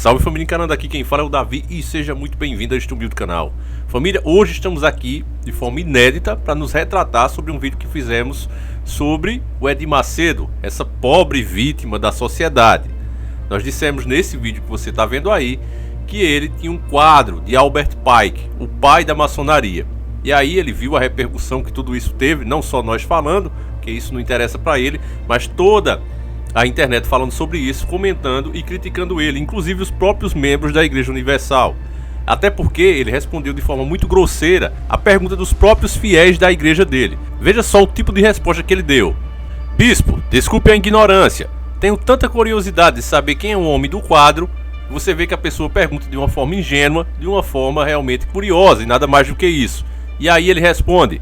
Salve família encarando, aqui quem fala é o Davi e seja muito bem-vindo a este humilde canal. Família, hoje estamos aqui de forma inédita para nos retratar sobre um vídeo que fizemos sobre o Edir Macedo, essa pobre vítima da sociedade. Nós dissemos nesse vídeo que você está vendo aí que ele tinha um quadro de Albert Pike, o pai da maçonaria. E aí ele viu a repercussão que tudo isso teve, não só nós falando, que isso não interessa para ele, mas toda a internet falando sobre isso, comentando e criticando ele, inclusive os próprios membros da Igreja Universal. Até porque ele respondeu de forma muito grosseira a pergunta dos próprios fiéis da igreja dele. Veja só o tipo de resposta que ele deu. Bispo, desculpe a ignorância. Tenho tanta curiosidade de saber quem é o homem do quadro. Você vê que a pessoa pergunta de uma forma ingênua, de uma forma realmente curiosa e nada mais do que isso. E aí ele responde: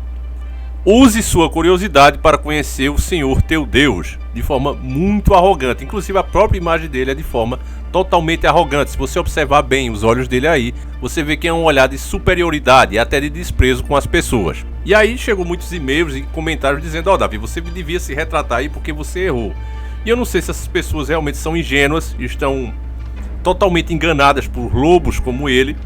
use sua curiosidade para conhecer o Senhor teu Deus, de forma muito arrogante. Inclusive a própria imagem dele é de forma totalmente arrogante. Se você observar bem os olhos dele aí, você vê que é um olhar de superioridade e até de desprezo com as pessoas. E aí chegou muitos e-mails e comentários dizendo: ó, Davi, você devia se retratar aí porque você errou. E eu não sei se essas pessoas realmente são ingênuas, estão totalmente enganadas por lobos como ele,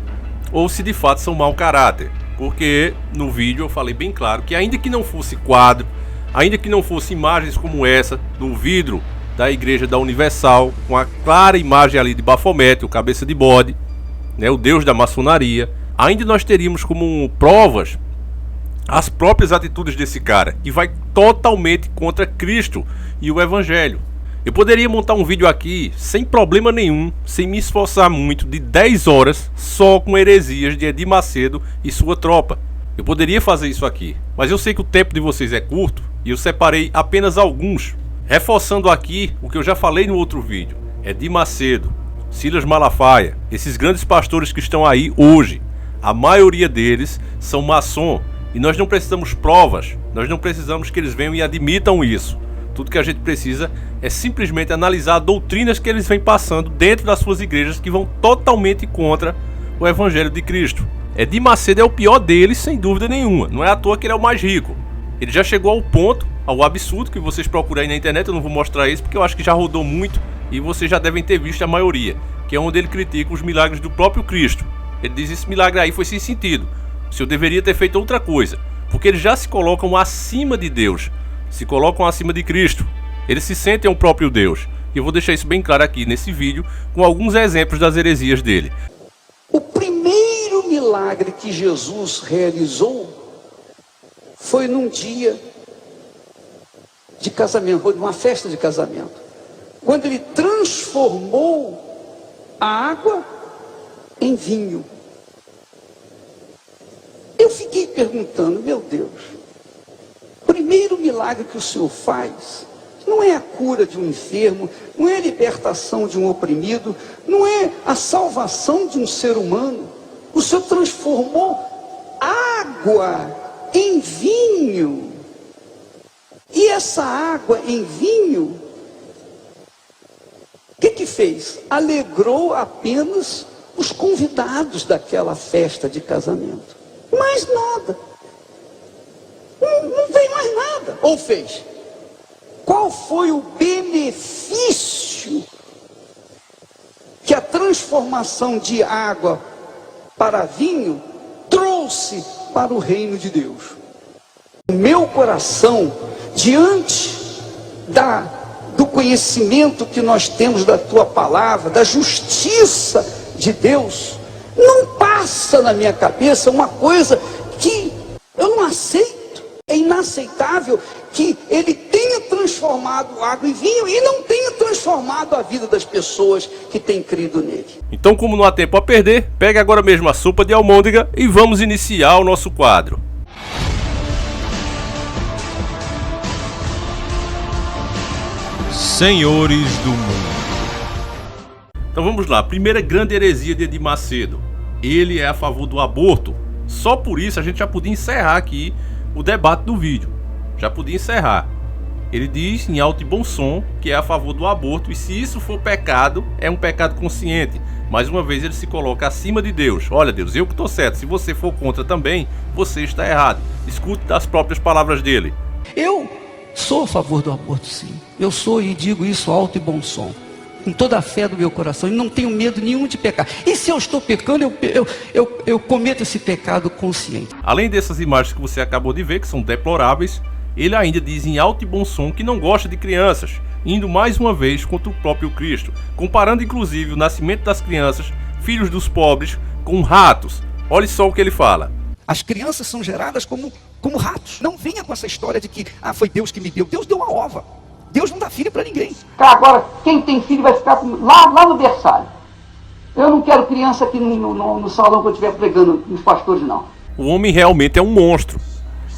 ou se de fato são mau caráter. Porque no vídeo eu falei bem claro que ainda que não fosse quadro, ainda que não fosse imagens como essa, no vidro da igreja da Universal, com a clara imagem ali de Bafomete, o cabeça de bode, né, o deus da maçonaria, ainda nós teríamos como provas as próprias atitudes desse cara, que vai totalmente contra Cristo e o Evangelho. Eu poderia montar um vídeo aqui sem problema nenhum, sem me esforçar muito, de 10 horas só com heresias de Edir Macedo e sua tropa. Eu poderia fazer isso aqui, mas eu sei que o tempo de vocês é curto e eu separei apenas alguns, reforçando aqui o que eu já falei no outro vídeo. Edir Macedo, Silas Malafaia, esses grandes pastores que estão aí hoje, a maioria deles são maçom e nós não precisamos provas, nós não precisamos que eles venham e admitam isso. Tudo que a gente precisa é simplesmente analisar doutrinas que eles vêm passando dentro das suas igrejas que vão totalmente contra o Evangelho de Cristo. Edir Macedo é o pior deles, sem dúvida nenhuma. Não é à toa que ele é o mais rico. Ele já chegou ao ponto, ao absurdo, que vocês procuram aí na internet. Eu não vou mostrar isso porque eu acho que já rodou muito e vocês já devem ter visto a maioria, que é onde ele critica os milagres do próprio Cristo. Ele diz: esse milagre aí foi sem sentido. O senhor deveria ter feito outra coisa. Porque eles já se colocam acima de Deus, se colocam acima de Cristo. Eles se sentem o próprio Deus. E eu vou deixar isso bem claro aqui nesse vídeo, com alguns exemplos das heresias dele. O primeiro milagre que Jesus realizou foi num dia de casamento, foi numa festa de casamento, quando ele transformou a água em vinho. Eu fiquei perguntando: meu Deus, o primeiro milagre que o Senhor faz não é a cura de um enfermo, não é a libertação de um oprimido, não é a salvação de um ser humano. O Senhor transformou água em vinho. E essa água em vinho, o que fez? Alegrou apenas os convidados daquela festa de casamento. Mais nada. Não veio mais nada. Ou fez? Qual foi o benefício que a transformação de água para vinho trouxe para o reino de Deus? O meu coração, diante do conhecimento que nós temos da tua palavra, da justiça de Deus, não passa na minha cabeça uma coisa que eu não aceito. É inaceitável que ele tenha transformado água em vinho e não tenha transformado a vida das pessoas que têm crido nele. Então, como não há tempo a perder, pegue agora mesmo a sopa de almôndega e vamos iniciar o nosso quadro. Senhores do mundo. Então vamos lá, primeira grande heresia de Edir Macedo. Ele é a favor do aborto. Só por isso a gente já podia encerrar aqui o debate do vídeo. Já podia encerrar. Ele diz em alto e bom som que é a favor do aborto, e se isso for pecado, é um pecado consciente. Mais uma vez ele se coloca acima de Deus. Olha, Deus, eu que estou certo. Se você for contra também, você está errado. Escute das próprias palavras dele. Eu sou a favor do aborto, sim. Eu sou, e digo isso alto e bom som. com toda a fé do meu coração e não tenho medo nenhum de pecar. E se eu estou pecando, eu cometo esse pecado consciente. Além dessas imagens que você acabou de ver, que são deploráveis, ele ainda diz em alto e bom som que não gosta de crianças, indo mais uma vez contra o próprio Cristo, comparando inclusive o nascimento das crianças, filhos dos pobres, com ratos. Olha só o que ele fala. As crianças são geradas como ratos. Não venha com essa história de que foi Deus que me deu. Deus deu a ova. Deus não dá filho para ninguém. Agora, quem tem filho vai ficar lá no berçário. Eu não quero criança aqui no salão que eu estiver pregando nos pastores, não. O homem realmente é um monstro.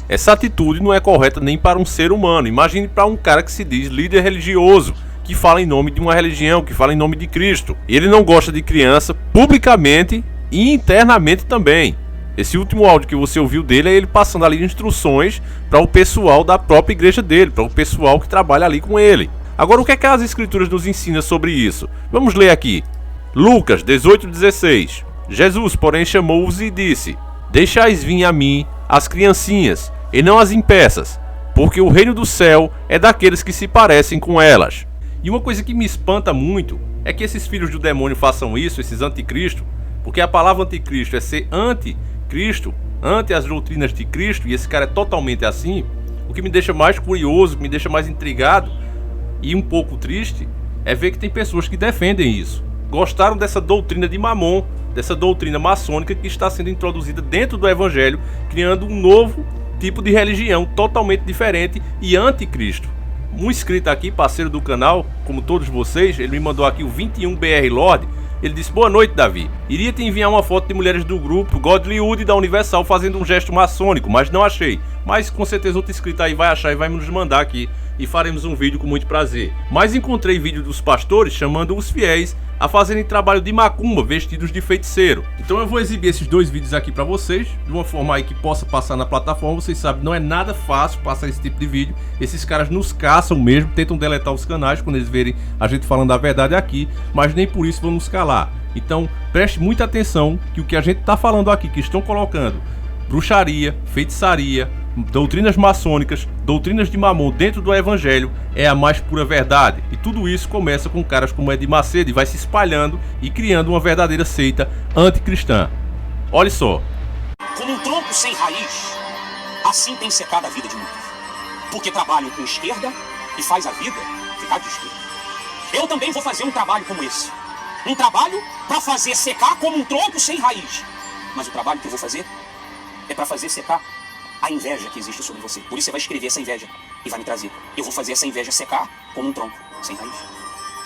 Essa atitude não é correta nem para um ser humano. Imagine para um cara que se diz líder religioso, que fala em nome de uma religião, que fala em nome de Cristo. Ele não gosta de criança publicamente e internamente também. Esse último áudio que você ouviu dele é ele passando ali instruções para o pessoal da própria igreja dele, para o pessoal que trabalha ali com ele. Agora, o que é que as escrituras nos ensinam sobre isso? Vamos ler aqui. Lucas 18:16. Jesus, porém, chamou-os e disse: Deixais vir a mim as criancinhas, e não as impeças, porque o reino do céu é daqueles que se parecem com elas. E uma coisa que me espanta muito é que esses filhos do demônio façam isso, esses anticristo, porque a palavra anticristo é ser anti-Cristo, ante as doutrinas de Cristo, e esse cara é totalmente assim. O que me deixa mais curioso, me deixa mais intrigado e um pouco triste é ver que tem pessoas que defendem isso. Gostaram dessa doutrina de Mamon, dessa doutrina maçônica que está sendo introduzida dentro do evangelho, criando um novo tipo de religião totalmente diferente e anticristo. Um inscrito aqui, parceiro do canal, como todos vocês, ele me mandou aqui o 21BR Lord. Ele disse: boa noite, Davi. Iria te enviar uma foto de mulheres do grupo Godlywood da Universal fazendo um gesto maçônico, mas não achei. Mas com certeza outro inscrito aí vai achar e vai nos mandar aqui e faremos um vídeo com muito prazer. Mas encontrei vídeo dos pastores chamando os fiéis a fazerem trabalho de macumba vestidos de feiticeiro. Então eu vou exibir esses dois vídeos aqui pra vocês, de uma forma aí que possa passar na plataforma. Vocês sabem, não é nada fácil passar esse tipo de vídeo. Esses caras nos caçam mesmo, tentam deletar os canais quando eles verem a gente falando a verdade aqui, mas nem por isso vão nos calar. Então preste muita atenção que o que a gente tá falando aqui, que estão colocando bruxaria, feitiçaria, doutrinas maçônicas, doutrinas de Mamon dentro do evangelho, é a mais pura verdade. E tudo isso começa com caras como Edir Macedo e vai se espalhando e criando uma verdadeira seita anticristã. Olha só. Como um tronco sem raiz, assim tem secado a vida de muitos, porque trabalham com esquerda e faz a vida ficar de esquerda. Eu também vou fazer um trabalho como esse, um trabalho para fazer secar como um tronco sem raiz. Mas o trabalho que eu vou fazer é para fazer secar a inveja que existe sobre você. Por isso você vai escrever essa inveja e vai me trazer. Eu vou fazer essa inveja secar como um tronco sem raiz.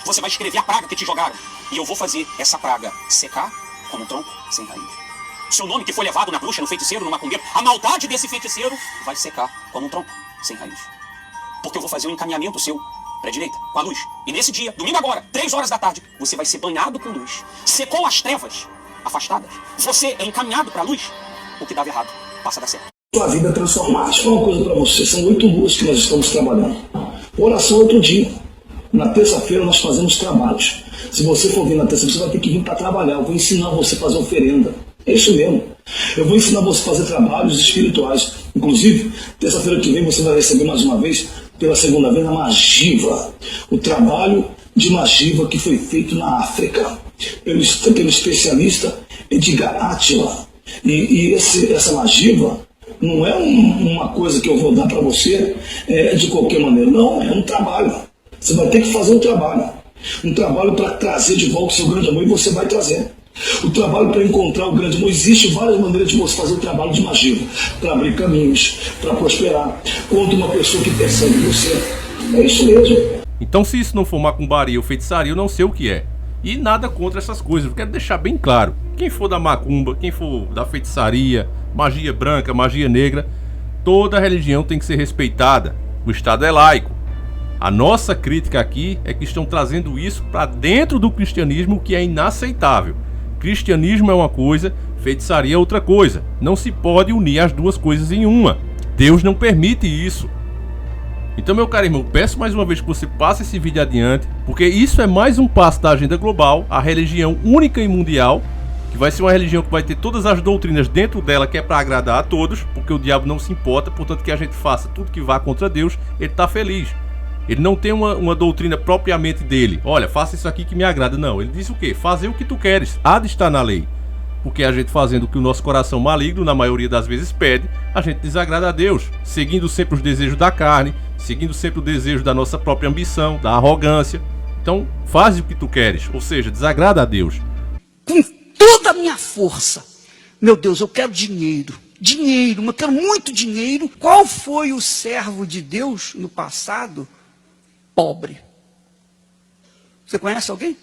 Você vai escrever a praga que te jogaram e eu vou fazer essa praga secar como um tronco sem raiz. Seu nome que foi levado na bruxa, no feiticeiro, no macumbeiro, a maldade desse feiticeiro vai secar como um tronco sem raiz. Porque eu vou fazer um encaminhamento seu para a direita, com a luz. E nesse dia, domingo agora, 3 horas da tarde, você vai ser banhado com luz. Secou as trevas afastadas. Você é encaminhado para a luz. O que dava errado passa a dar certo. Sua vida transformada. Deixa eu falar uma coisa para você. São 8 luas que nós estamos trabalhando. Oração outro dia. Na terça-feira nós fazemos trabalhos. Se você for vir na terça-feira, você vai ter que vir para trabalhar. Eu vou ensinar você a fazer oferenda. É isso mesmo. Eu vou ensinar você a fazer trabalhos espirituais. Inclusive, terça-feira que vem você vai receber mais uma vez, pela segunda vez, a magiva. O trabalho de magiva que foi feito na África. Pelo especialista Edgar Átila. E essa magiva não é uma coisa que eu vou dar para você de qualquer maneira. Não, é um trabalho. Você vai ter que fazer um trabalho. Um trabalho para trazer de volta o seu grande amor, e você vai trazer. O trabalho para encontrar o grande amor. Existem várias maneiras de você fazer o trabalho de magiva. Para abrir caminhos, para prosperar. Contra uma pessoa que persegue você. É isso mesmo. Então, se isso não for macumbaria ou feitiçaria, eu não sei o que é. E nada contra essas coisas, eu quero deixar bem claro. Quem for da macumba, quem for da feitiçaria, magia branca, magia negra, toda religião tem que ser respeitada. O Estado é laico. A nossa crítica aqui é que estão trazendo isso para dentro do cristianismo, que é inaceitável. Cristianismo é uma coisa, feitiçaria é outra coisa. Não se pode unir as duas coisas em uma. Deus não permite isso. Então, meu caro irmão, peço mais uma vez que você passe esse vídeo adiante, porque isso é mais um passo da agenda global, a religião única e mundial, que vai ser uma religião que vai ter todas as doutrinas dentro dela, que é para agradar a todos, porque o diabo não se importa, portanto que a gente faça tudo que vá contra Deus, ele está feliz. Ele não tem uma doutrina propriamente dele. Olha, faça isso aqui que me agrada. Não, ele diz o quê? Fazer o que tu queres. Há de estar na lei. Porque a gente fazendo o que o nosso coração maligno, na maioria das vezes, pede, a gente desagrada a Deus. Seguindo sempre os desejos da carne, seguindo sempre o desejo da nossa própria ambição, da arrogância. Então, faz o que tu queres. Ou seja, desagrada a Deus. Com toda a minha força. Meu Deus, eu quero dinheiro. Dinheiro, eu quero muito dinheiro. Qual foi o servo de Deus no passado? Pobre. Você conhece alguém?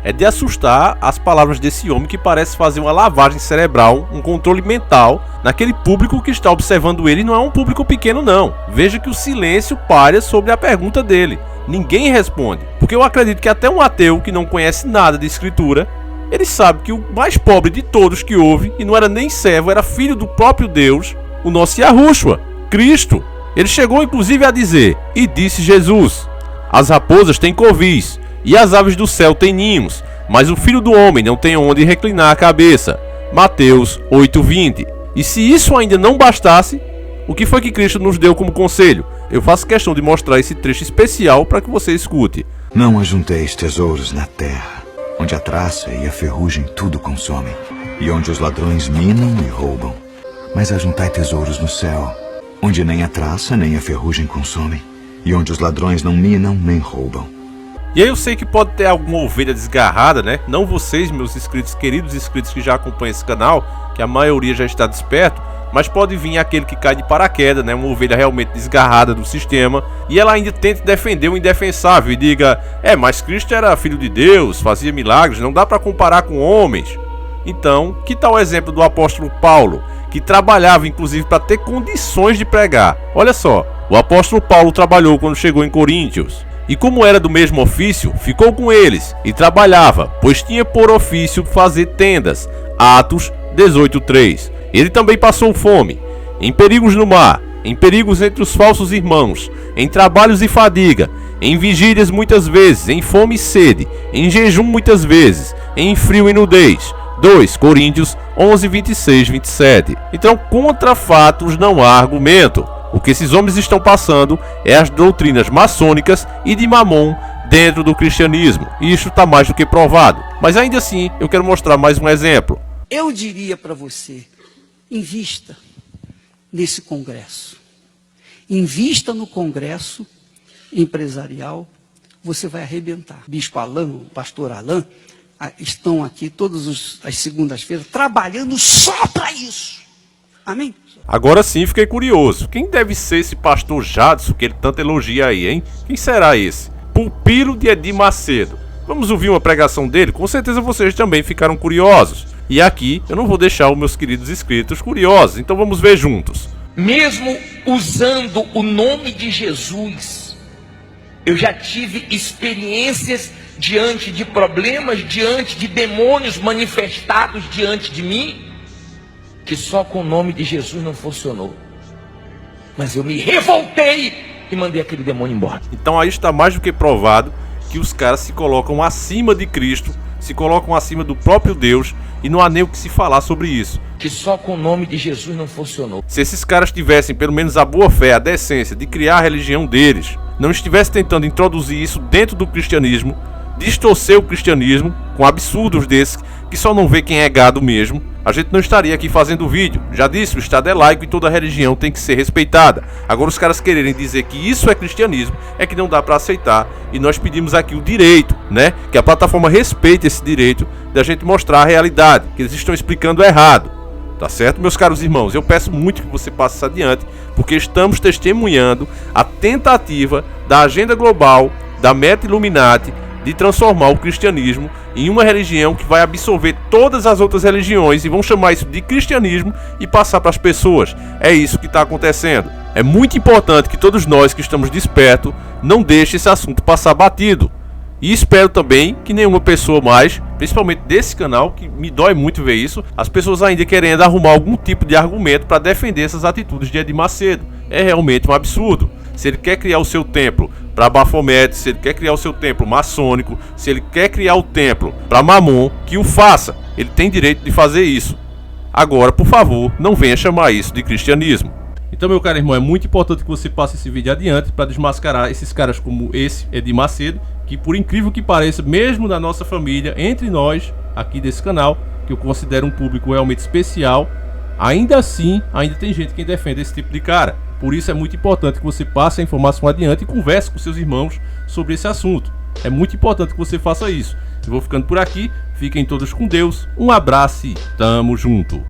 É de assustar as palavras desse homem que parece fazer uma lavagem cerebral, um controle mental naquele público que está observando ele. Não é um público pequeno não. Veja que o silêncio paira sobre a pergunta dele. Ninguém responde. Porque eu acredito que até um ateu que não conhece nada de escritura, ele sabe que o mais pobre de todos que houve, e não era nem servo, era filho do próprio Deus, o nosso Yahushua, Cristo. Ele chegou inclusive a dizer: e disse Jesus, as raposas têm covis, e as aves do céu têm ninhos, mas o filho do homem não tem onde reclinar a cabeça. Mateus 8:20. E se isso ainda não bastasse, o que foi que Cristo nos deu como conselho? Eu faço questão de mostrar esse trecho especial para que você escute. Não ajunteis tesouros na terra, onde a traça e a ferrugem tudo consomem, e onde os ladrões minam e roubam. Mas ajuntai tesouros no céu, onde nem a traça nem a ferrugem consomem, e onde os ladrões não minam nem roubam. E aí eu sei que pode ter alguma ovelha desgarrada, né? Não vocês, meus inscritos, queridos inscritos que já acompanham esse canal, que a maioria já está desperto, mas pode vir aquele que cai de paraquedas, né? Uma ovelha realmente desgarrada do sistema, e ela ainda tenta defender o indefensável e diga: mas Cristo era filho de Deus, fazia milagres, não dá para comparar com homens. Então, que tal o exemplo do apóstolo Paulo, que trabalhava inclusive para ter condições de pregar? Olha só, o apóstolo Paulo trabalhou quando chegou em Coríntios, e como era do mesmo ofício, ficou com eles e trabalhava, pois tinha por ofício fazer tendas. Atos 18:3. Ele também passou fome, em perigos no mar, em perigos entre os falsos irmãos, em trabalhos e fadiga, em vigílias muitas vezes, em fome e sede, em jejum muitas vezes, em frio e nudez. 2 Coríntios 11:26-27. Então, contra fatos não há argumento. O que esses homens estão passando é as doutrinas maçônicas e de Mamon dentro do cristianismo. E isso está mais do que provado. Mas ainda assim, eu quero mostrar mais um exemplo. Eu diria para você, invista nesse congresso. Invista no congresso empresarial, você vai arrebentar. Bispo Alain, o pastor Alain, estão aqui todas as segundas-feiras trabalhando só para isso. Amém? Agora sim fiquei curioso. Quem deve ser esse pastor Jadson que ele tanto elogia aí, hein? Quem será esse? Pupilo de Edir Macedo. Vamos ouvir uma pregação dele? Com certeza vocês também ficaram curiosos. E aqui eu não vou deixar os meus queridos inscritos curiosos, então vamos ver juntos. Mesmo usando o nome de Jesus, eu já tive experiências diante de problemas, diante de demônios manifestados diante de mim, que só com o nome de Jesus não funcionou. Mas eu me revoltei e mandei aquele demônio embora. Então aí está mais do que provado que os caras se colocam acima de Cristo, se colocam acima do próprio Deus, e não há nem o que se falar sobre isso. Que só com o nome de Jesus não funcionou. Se esses caras tivessem pelo menos a boa fé, a decência de criar a religião deles, não estivessem tentando introduzir isso dentro do cristianismo, distorcer o cristianismo com absurdos desses que só não vê quem é gado mesmo, a gente não estaria aqui fazendo vídeo. Já disse, o Estado é laico e toda religião tem que ser respeitada. Agora os caras quererem dizer que isso é cristianismo é que não dá para aceitar, e nós pedimos aqui o direito, né? Que a plataforma respeite esse direito de a gente mostrar a realidade, que eles estão explicando errado. Tá certo, meus caros irmãos? Eu peço muito que você passe isso adiante, porque estamos testemunhando a tentativa da agenda global, da Meta Illuminati, de transformar o cristianismo em uma religião que vai absorver todas as outras religiões e vão chamar isso de cristianismo e passar para as pessoas. É isso que está acontecendo. É muito importante que todos nós que estamos despertos não deixem esse assunto passar batido. E espero também que nenhuma pessoa mais, principalmente desse canal, que me dói muito ver isso, as pessoas ainda querendo arrumar algum tipo de argumento para defender essas atitudes de Edir Macedo. É realmente um absurdo. Se ele quer criar o seu templo para Baphomet, se ele quer criar o seu templo maçônico, se ele quer criar o templo para Mamon, que o faça. Ele tem direito de fazer isso. Agora, por favor, não venha chamar isso de cristianismo. Então, meu caro irmão, é muito importante que você passe esse vídeo adiante para desmascarar esses caras como esse Edir Macedo, que por incrível que pareça, mesmo na nossa família, entre nós aqui desse canal, que eu considero um público realmente especial, ainda assim, ainda tem gente que defende esse tipo de cara. Por isso é muito importante que você passe a informação adiante e converse com seus irmãos sobre esse assunto. É muito importante que você faça isso. Eu vou ficando por aqui, fiquem todos com Deus, um abraço e tamo junto.